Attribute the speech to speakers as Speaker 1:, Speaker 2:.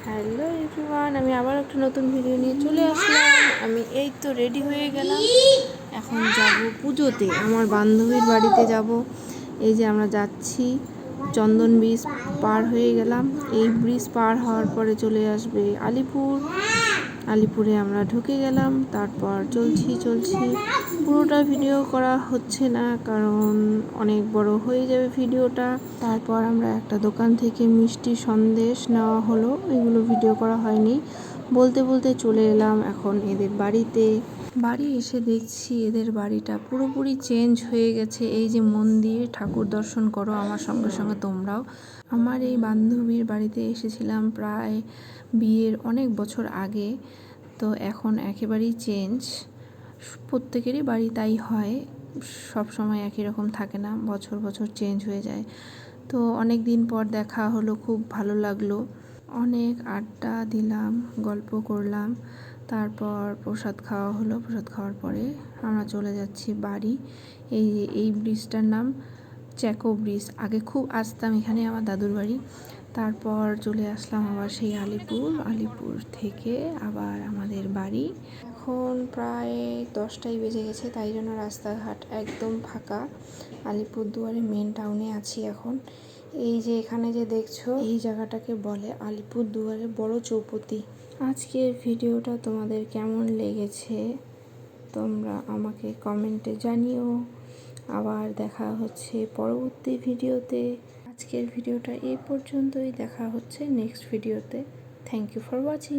Speaker 1: Hello everyone, আমি আবার একটা নতুন ভিডিও নিয়ে চলে আসলাম। আমি এই তো রেডি হয়ে গেলাম, এখন যাব পুজোতে, আমার বান্ধবীর বাড়িতে যাব। এই যে আমরা যাচ্ছি, চন্দন ব্রিজ পার হয়ে গেলাম। এই ব্রিজ পার হওয়ার পরে চলে আসবে আলিপুর। আলিপুরে আমরা ঢুকে গেলাম, তারপর চলছি পুরোটা ভিডিও করা হচ্ছে না, কারণ অনেক বড় হয়ে যাবে ভিডিওটা। তারপর আমরা একটা দোকান থেকে মিষ্টি সন্দেশ নেওয়া হলো, এগুলো ভিডিও করা হয়নি। বলতে বলতে চলে এলাম এখন এদের বাড়িতে। বাড়ি এসে দেখছি এদের বাড়িটা পুরোপুরি চেঞ্জ হয়ে গেছে। এই যে মন্দির, ঠাকুর দর্শন করো আমার সঙ্গে সঙ্গে তোমরাও। আমার এই বান্ধবীর বাড়িতে এসেছিলাম প্রায় বিয়ের অনেক বছর আগে, তো এখন একেবারেই চেঞ্জ। প্রত্যেকেরই বাড়ি তাই হয়, সব সময় একই রকম থাকে না, বছর বছর চেঞ্জ হয়ে যায়। তো অনেক দিন পর দেখা হলো, খুব ভালো লাগলো। অনেক আড্ডা দিলাম, গল্প করলাম, তারপর প্রসাদ খাওয়া হলো। প্রসাদ খাওয়ার পরে আমরা চলে যাচ্ছি বাড়ি। এই ব্রিজটার নাম চ্যাকো ব্রিজ। আগে খুব আসতাম, এখানে আমার দাদুর বাড়ি। তারপর চলে আসলাম আবার সেই আলিপুর থেকে আবার আমাদের বাড়ি। এখন প্রায় 10টাই বেজে গেছে, তাই জন্য রাস্তাঘাট একদম ফাঁকা। আলিপুরদুয়ারে মেন টাউনে আছি এখন। এই যে এখানে যে দেখছো, এই জায়গাটাকে বলে আলিপুরদুয়ারে বড় চৌপতি। আজকের ভিডিওটা তোমাদের কেমন লেগেছে তোমরা আমাকে কমেন্টে জানিও। আবার দেখা হচ্ছে পরবর্তী ভিডিওতে। আজকের ভিডিওটা এই পর্যন্তই, দেখা হচ্ছে নেক্সট ভিডিওতে। Thank you for watching.